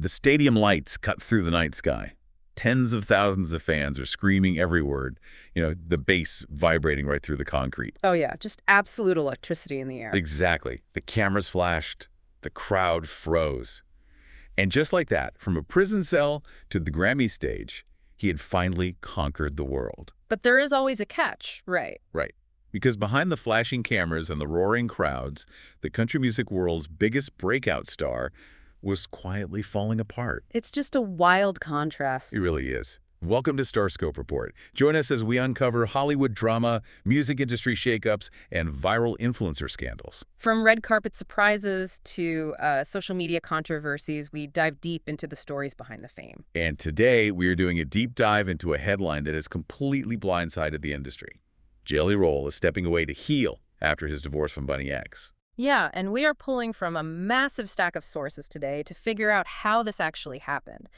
The stadium lights cut through the night sky. Tens of thousands of fans are screaming every word, the bass vibrating right through the concrete. Oh yeah, just absolute electricity in the air. Exactly. The cameras flashed. The crowd froze. And just like that, from a prison cell to the Grammy stage, he had finally conquered the world. But there is always a catch, right? Right. Because behind the flashing cameras and the roaring crowds, the country music world's biggest breakout star was quietly falling apart. It's just a wild contrast. It really is. Welcome to StarScope Report. Join us as we uncover Hollywood drama, music industry shakeups, and viral influencer scandals. From red carpet surprises to social media controversies, we dive deep into the stories behind the fame. And today, we are doing a deep dive into a headline that has completely blindsided the industry. Jelly Roll is stepping away to heal after his divorce from Bunnie X. Yeah, and we are pulling from a massive stack of sources today to figure out how this actually happened.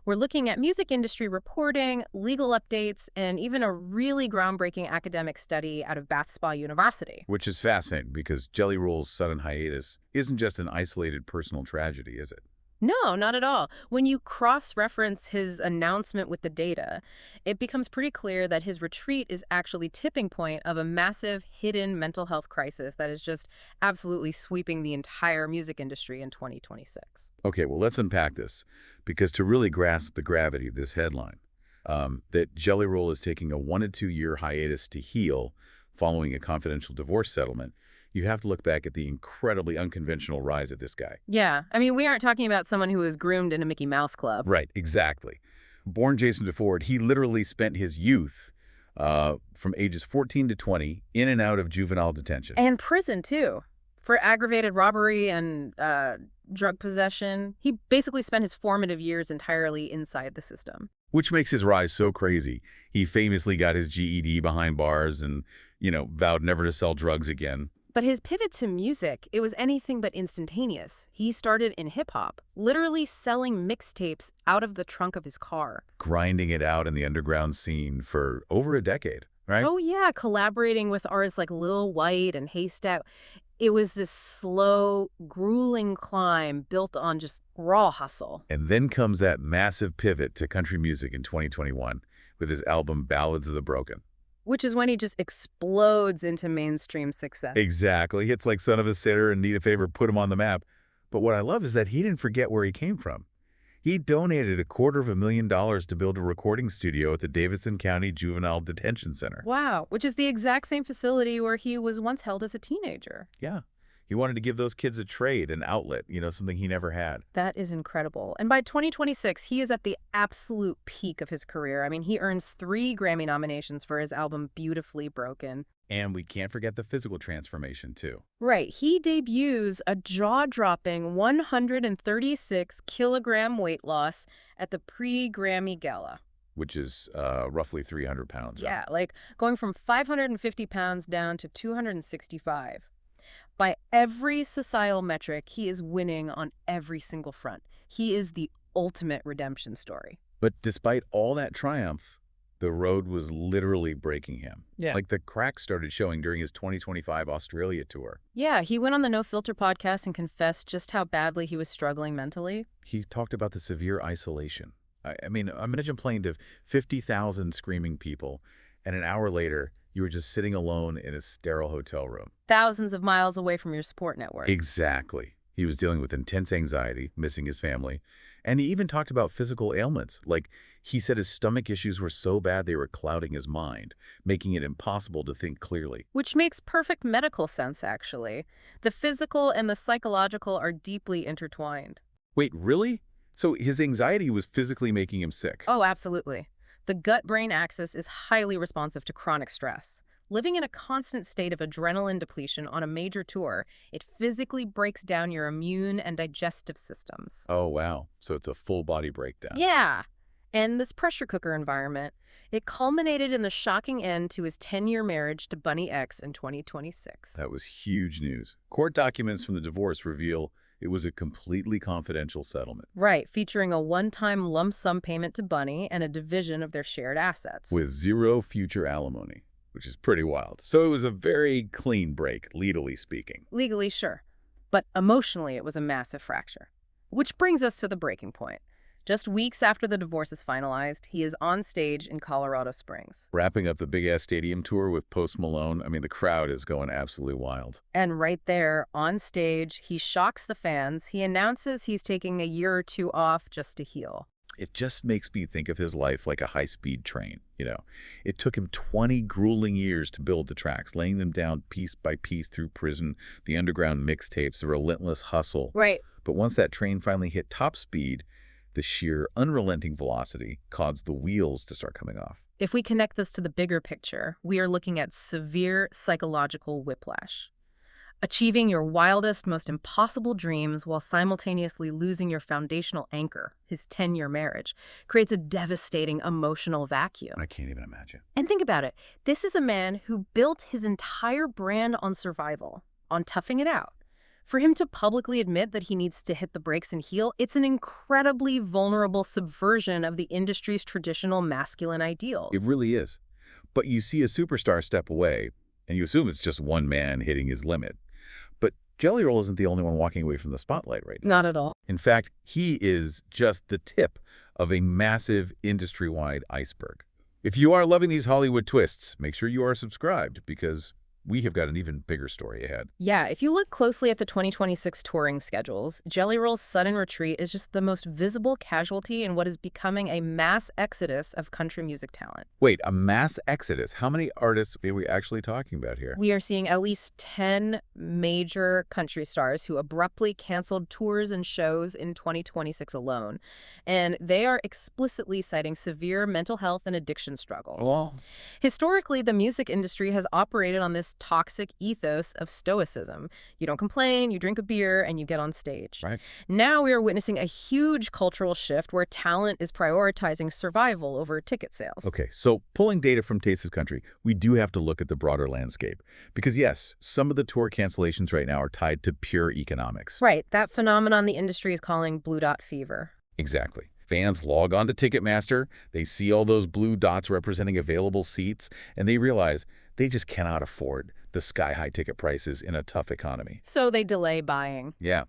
We're looking at music industry reporting, legal updates, and even a really groundbreaking academic study out of Bath Spa University. Which is fascinating because Jelly Roll's sudden hiatus isn't just an isolated personal tragedy, is it? No, not at all. When you cross-reference his announcement with the data, it becomes pretty clear that his retreat is actually tipping point of a massive hidden mental health crisis that is just absolutely sweeping the entire music industry in 2026. Okay, well, let's unpack this, because to really grasp the gravity of this headline, that Jelly Roll is taking a 1 to 2 year hiatus to heal following a confidential divorce settlement, you have to look back at the incredibly unconventional rise of this guy. Yeah, I mean, we aren't talking about someone who was groomed in a Mickey Mouse club. Right, exactly. Born Jason DeFord, he literally spent his youth from ages 14 to 20 in and out of juvenile detention. And prison, too, for aggravated robbery and drug possession. He basically spent his formative years entirely inside the system. Which makes his rise so crazy. He famously got his GED behind bars and, vowed never to sell drugs again. But his pivot to music, it was anything but instantaneous. He started in hip-hop, literally selling mixtapes out of the trunk of his car. Grinding it out in the underground scene for over a decade, right? Oh yeah, collaborating with artists like Lil White and Haystack. It was this slow, grueling climb built on just raw hustle. And then comes that massive pivot to country music in 2021 with his album Ballads of the Broken. Which is when he just explodes into mainstream success. Exactly. Hits like Son of a Sinner and Need a Favor put him on the map. But what I love is that he didn't forget where he came from. He donated $250,000 to build a recording studio at the Davidson County Juvenile Detention Center. Wow, which is the exact same facility where he was once held as a teenager. Yeah. He wanted to give those kids a trade, an outlet, something he never had. That is incredible. And by 2026, he is at the absolute peak of his career. I mean, he earns 3 Grammy nominations for his album Beautifully Broken. And we can't forget the physical transformation, too. Right. He debuts a jaw-dropping 136-kilogram weight loss at the pre-Grammy Gala. Which is roughly 300 pounds. Yeah, like going from 550 pounds down to 265. By every societal metric, he is winning on every single front. He is the ultimate redemption story. But despite all that triumph, the road was literally breaking him. Yeah. Like the cracks started showing during his 2025 Australia tour. Yeah, he went on the No Filter podcast and confessed just how badly he was struggling mentally. He talked about the severe isolation. I mean, imagine playing to 50,000 screaming people, and an hour later, you were just sitting alone in a sterile hotel room. Thousands of miles away from your support network. Exactly. He was dealing with intense anxiety, missing his family, and he even talked about physical ailments. Like, he said his stomach issues were so bad they were clouding his mind, making it impossible to think clearly. Which makes perfect medical sense, actually. The physical and the psychological are deeply intertwined. Wait, really? So his anxiety was physically making him sick? Oh, absolutely. The gut-brain axis is highly responsive to chronic stress. Living in a constant state of adrenaline depletion on a major tour, it physically breaks down your immune and digestive systems. Oh, wow. So it's a full-body breakdown. Yeah. And this pressure cooker environment, it culminated in the shocking end to his 10-year marriage to Bunnie X in 2026. That was huge news. Court documents from the divorce reveal it was a completely confidential settlement. Right, featuring a one-time lump sum payment to Bunnie and a division of their shared assets. With zero future alimony, which is pretty wild. So it was a very clean break, legally speaking. Legally, sure. But emotionally, it was a massive fracture. Which brings us to the breaking point. Just weeks after the divorce is finalized, he is on stage in Colorado Springs. Wrapping up the big-ass stadium tour with Post Malone, I mean, the crowd is going absolutely wild. And right there, on stage, he shocks the fans. He announces he's taking a year or two off just to heal. It just makes me think of his life like a high-speed train, you know. It took him 20 grueling years to build the tracks, laying them down piece by piece through prison, the underground mixtapes, the relentless hustle. Right. But once that train finally hit top speed, the sheer unrelenting velocity caused the wheels to start coming off. If we connect this to the bigger picture, we are looking at severe psychological whiplash. Achieving your wildest, most impossible dreams while simultaneously losing your foundational anchor, his 10-year marriage, creates a devastating emotional vacuum. I can't even imagine. And think about it. This is a man who built his entire brand on survival, on toughing it out. For him to publicly admit that he needs to hit the brakes and heal, it's an incredibly vulnerable subversion of the industry's traditional masculine ideals. It really is. But you see a superstar step away, and you assume it's just one man hitting his limit. But Jelly Roll isn't the only one walking away from the spotlight right now. Not at all. In fact, he is just the tip of a massive industry-wide iceberg. If you are loving these Hollywood twists, make sure you are subscribed, because we have got an even bigger story ahead. Yeah, if you look closely at the 2026 touring schedules, Jelly Roll's sudden retreat is just the most visible casualty in what is becoming a mass exodus of country music talent. Wait, a mass exodus? How many artists are we actually talking about here? We are seeing at least 10 major country stars who abruptly canceled tours and shows in 2026 alone. And they are explicitly citing severe mental health and addiction struggles. Well, Historically, the music industry has operated on this toxic ethos of stoicism. You don't complain, you drink a beer, and you get on stage. right. Now we are witnessing a huge cultural shift where talent is prioritizing survival over ticket sales. Okay, so pulling data from Taste of Country, we do have to look at the broader landscape. Because yes, some of the tour cancellations right now are tied to pure economics. Right, that phenomenon the industry is calling blue dot fever. Exactly. Fans log on to Ticketmaster, they see all those blue dots representing available seats, and they realize they just cannot afford the sky-high ticket prices in a tough economy. So they delay buying. Yeah,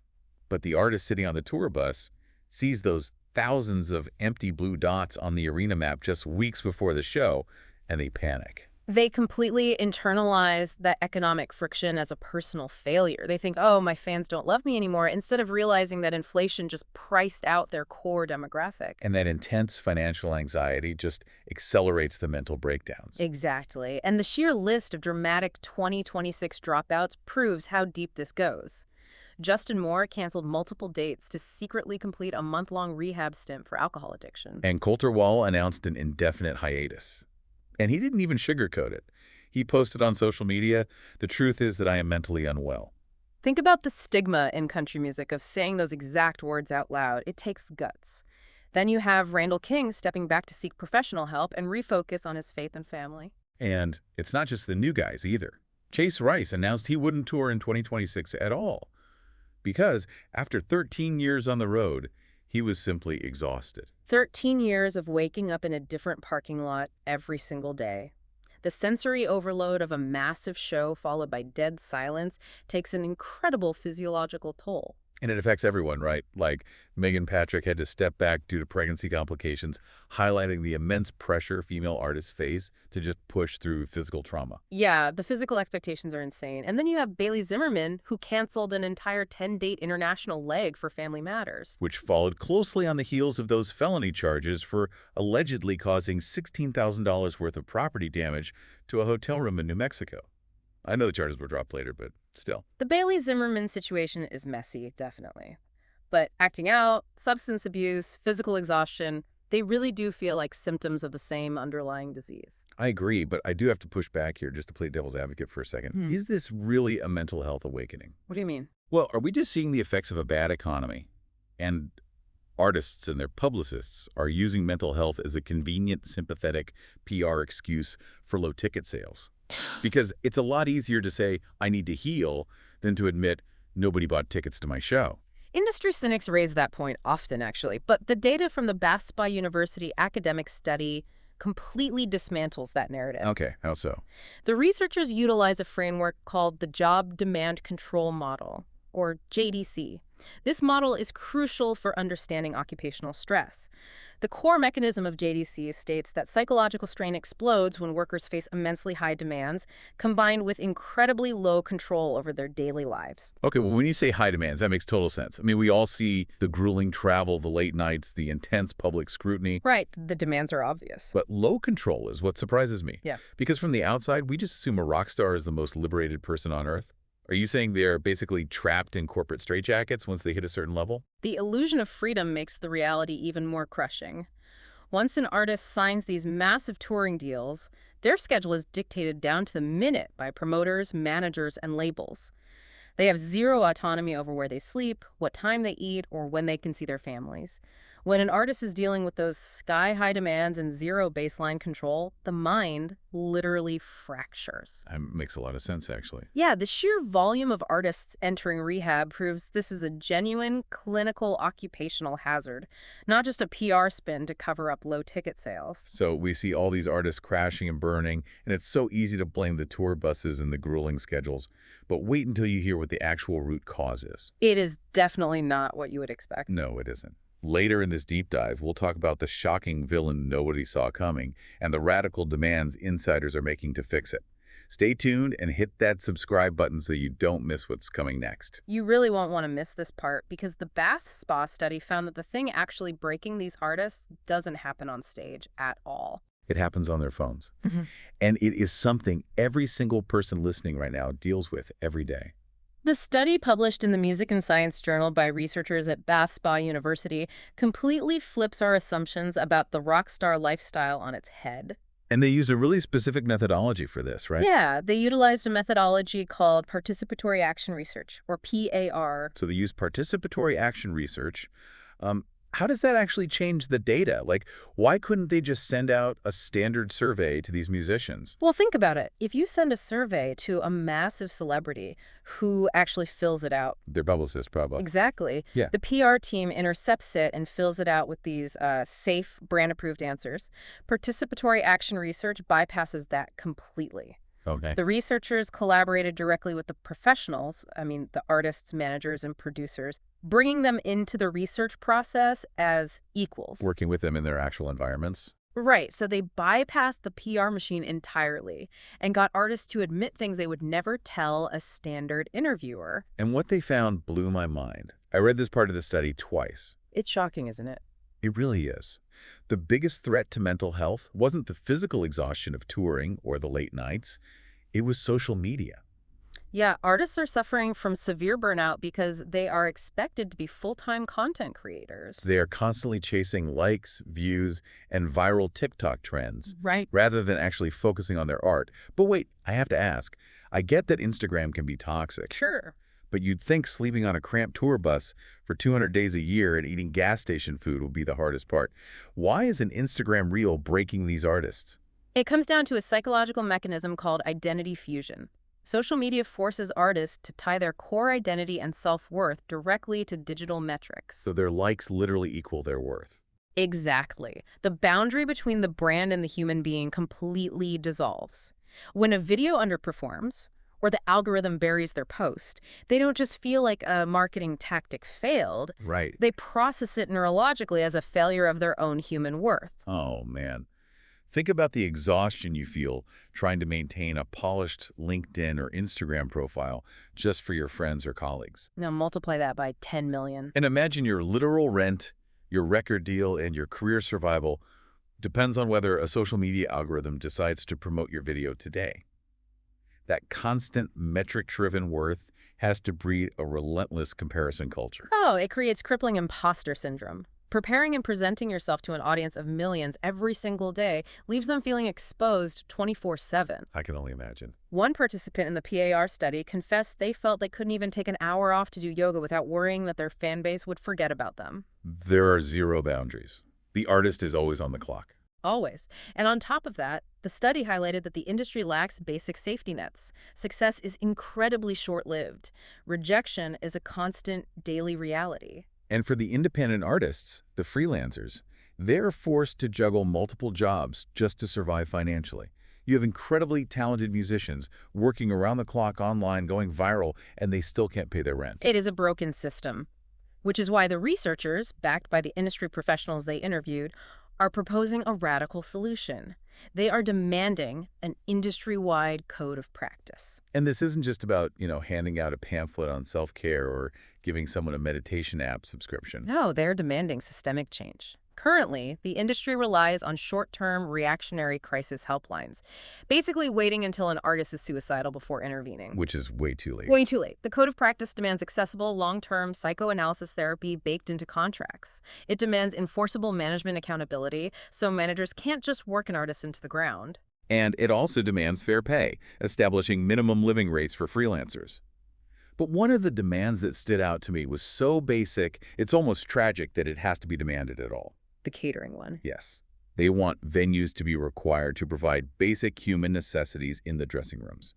but the artist sitting on the tour bus sees those thousands of empty blue dots on the arena map just weeks before the show, and they panic. They completely internalize that economic friction as a personal failure. They think, oh, my fans don't love me anymore, instead of realizing that inflation just priced out their core demographic. And that intense financial anxiety just accelerates the mental breakdowns. Exactly. And the sheer list of dramatic 2026 dropouts proves how deep this goes. Justin Moore canceled multiple dates to secretly complete a month-long rehab stint for alcohol addiction. And Coulter Wall announced an indefinite hiatus. And he didn't even sugarcoat it. He posted on social media, "The truth is that I am mentally unwell." Think about the stigma in country music of saying those exact words out loud. It takes guts. Then you have Randall King stepping back to seek professional help and refocus on his faith and family. And it's not just the new guys either. Chase Rice announced he wouldn't tour in 2026 at all. Because after 13 years on the road, he was simply exhausted. 13 years of waking up in a different parking lot every single day. The sensory overload of a massive show followed by dead silence takes an incredible physiological toll. And it affects everyone, right? Like Megan Patrick had to step back due to pregnancy complications, highlighting the immense pressure female artists face to just push through physical trauma. Yeah, the physical expectations are insane. And then you have Bailey Zimmerman, who canceled an entire 10-date international leg for Family Matters. Which followed closely on the heels of those felony charges for allegedly causing $16,000 worth of property damage to a hotel room in New Mexico. I know the charges were dropped later, but still. The Bailey Zimmerman situation is messy, definitely. But acting out, substance abuse, physical exhaustion, they really do feel like symptoms of the same underlying disease. I agree, but I do have to push back here just to play devil's advocate for a second. Is this really a mental health awakening? What do you mean? Well, are we just seeing the effects of a bad economy? And artists and their publicists are using mental health as a convenient, sympathetic PR excuse for low ticket sales. Because it's a lot easier to say, I need to heal, than to admit nobody bought tickets to my show. Industry cynics raise that point often, actually. But the data from the Bath-Spa University academic study completely dismantles that narrative. Okay, how so? The researchers utilize a framework called the Job Demand Control Model, or JDC. This model is crucial for understanding occupational stress. The core mechanism of JDC states that psychological strain explodes when workers face immensely high demands, combined with incredibly low control over their daily lives. Okay, well, when you say high demands, that makes total sense. I mean, we all see the grueling travel, the late nights, the intense public scrutiny. Right, the demands are obvious. But low control is what surprises me. Yeah. Because from the outside, we just assume a rock star is the most liberated person on Earth. Are you saying they're basically trapped in corporate straitjackets once they hit a certain level? The illusion of freedom makes the reality even more crushing. Once an artist signs these massive touring deals, their schedule is dictated down to the minute by promoters, managers, and labels. They have zero autonomy over where they sleep, what time they eat, or when they can see their families. When an artist is dealing with those sky-high demands and zero baseline control, the mind literally fractures. That makes a lot of sense, actually. Yeah, the sheer volume of artists entering rehab proves this is a genuine clinical occupational hazard, not just a PR spin to cover up low ticket sales. So we see all these artists crashing and burning, and it's so easy to blame the tour buses and the grueling schedules. But wait until you hear what the actual root cause is. It is definitely not what you would expect. No, it isn't. Later in this deep dive, we'll talk about the shocking villain nobody saw coming and the radical demands insiders are making to fix it. Stay tuned and hit that subscribe button so you don't miss what's coming next. You really won't want to miss this part because the bath spa study found that the thing actually breaking these artists doesn't happen on stage at all. It happens on their phones. Mhm. And it is something every single person listening right now deals with every day. The study published in the Music and Science Journal by researchers at Bath Spa University completely flips our assumptions about the rock star lifestyle on its head. And they used a really specific methodology for this, right? Yeah, they utilized a methodology called participatory action research, or PAR. So they use participatory action research. How does that actually change the data? Like, why couldn't they just send out a standard survey to these musicians? Well, think about it. If you send a survey to a massive celebrity who actually fills it out. Their publicist, probably. Exactly. Yeah. The PR team intercepts it and fills it out with these safe, brand-approved answers. Participatory action research bypasses that completely. Okay. The researchers collaborated directly with the professionals, the artists, managers, and producers, bringing them into the research process as equals. Working with them in their actual environments. Right, so they bypassed the PR machine entirely and got artists to admit things they would never tell a standard interviewer. And what they found blew my mind. I read this part of the study twice. It's shocking, isn't it? It really is. The biggest threat to mental health wasn't the physical exhaustion of touring or the late nights. It was social media. Yeah, artists are suffering from severe burnout because they are expected to be full-time content creators. They are constantly chasing likes, views, and viral TikTok trends, Right. rather than actually focusing on their art. But wait, I have to ask. I get that Instagram can be toxic, Sure. but you'd think sleeping on a cramped tour bus for 200 days a year and eating gas station food would be the hardest part. Why is an Instagram reel breaking these artists? It comes down to a psychological mechanism called identity fusion. Social media forces artists to tie their core identity and self-worth directly to digital metrics. So their likes literally equal their worth. Exactly. The boundary between the brand and the human being completely dissolves. When a video underperforms, or the algorithm buries their post, they don't just feel like a marketing tactic failed. Right. They process it neurologically as a failure of their own human worth. Oh, man. Think about the exhaustion you feel trying to maintain a polished LinkedIn or Instagram profile just for your friends or colleagues. Now multiply that by 10 million. And imagine your literal rent, your record deal, and your career survival depends on whether a social media algorithm decides to promote your video today. That constant metric-driven worth has to breed a relentless comparison culture. Oh, it creates crippling imposter syndrome. Preparing and presenting yourself to an audience of millions every single day leaves them feeling exposed 24/7. I can only imagine. One participant in the PAR study confessed they felt they couldn't even take an hour off to do yoga without worrying that their fan base would forget about them. There are zero boundaries. The artist is always on the clock. Always. And on top of that, the study highlighted that the industry lacks basic safety nets. Success is incredibly short-lived. Rejection is a constant daily reality. And for the independent artists, the freelancers, they're forced to juggle multiple jobs just to survive financially. You have incredibly talented musicians working around the clock online, going viral, and they still can't pay their rent. It is a broken system. which is why the researchers, backed by the industry professionals they interviewed, are proposing a radical solution. They are demanding an industry-wide code of practice. And this isn't just about, handing out a pamphlet on self-care or giving someone a meditation app subscription. No, they're demanding systemic change. Currently, the industry relies on short-term reactionary crisis helplines, basically waiting until an artist is suicidal before intervening. Which is way too late. Way too late. The code of practice demands accessible, long-term psychoanalysis therapy baked into contracts. It demands enforceable management accountability, so managers can't just work an artist into the ground. And it also demands fair pay, establishing minimum living rates for freelancers. But one of the demands that stood out to me was so basic, it's almost tragic that it has to be demanded at all. The catering one. Yes. They want venues to be required to provide basic human necessities in the dressing rooms.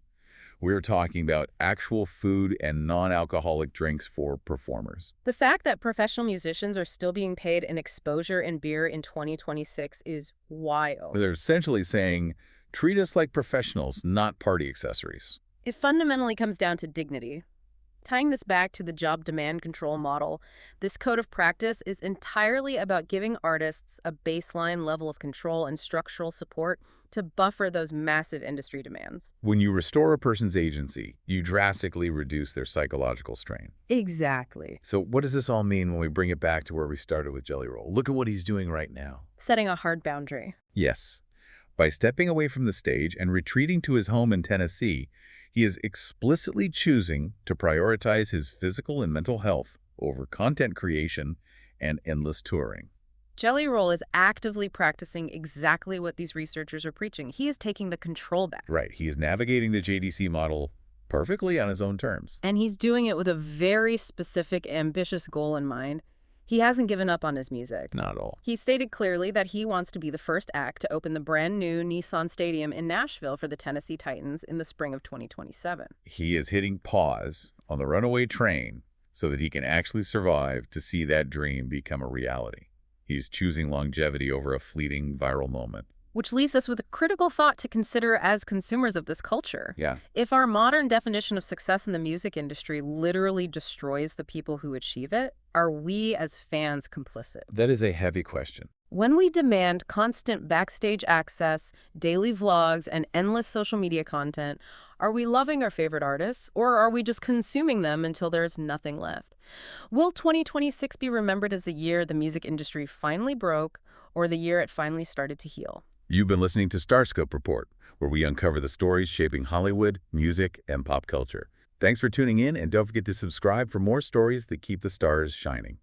We're talking about actual food and non-alcoholic drinks for performers. The fact that professional musicians are still being paid in exposure and beer in 2026 is wild. They're essentially saying, treat us like professionals, not party accessories. It fundamentally comes down to dignity. Tying this back to the job demand control model, this code of practice is entirely about giving artists a baseline level of control and structural support to buffer those massive industry demands. When you restore a person's agency, you drastically reduce their psychological strain. Exactly. So what does this all mean when we bring it back to where we started with Jelly Roll? Look at what he's doing right now. Setting a hard boundary. Yes. By stepping away from the stage and retreating to his home in Tennessee, he is explicitly choosing to prioritize his physical and mental health over content creation and endless touring. Jelly Roll is actively practicing exactly what these researchers are preaching. He is taking the control back. Right. He is navigating the JDC model perfectly on his own terms. And he's doing it with a very specific, ambitious goal in mind. He hasn't given up on his music. Not at all. He stated clearly that he wants to be the first act to open the brand new Nissan Stadium in Nashville for the Tennessee Titans in the spring of 2027. He is hitting pause on the runaway train so that he can actually survive to see that dream become a reality. He's choosing longevity over a fleeting viral moment. Which leaves us with a critical thought to consider as consumers of this culture. Yeah. If our modern definition of success in the music industry literally destroys the people who achieve it, are we as fans complicit? That is a heavy question. When we demand constant backstage access, daily vlogs, and endless social media content, are we loving our favorite artists, or are we just consuming them until there's nothing left? Will 2026 be remembered as the year the music industry finally broke, or the year it finally started to heal? You've been listening to StarScope Report, where we uncover the stories shaping Hollywood, music, and pop culture. Thanks for tuning in, and don't forget to subscribe for more stories that keep the stars shining.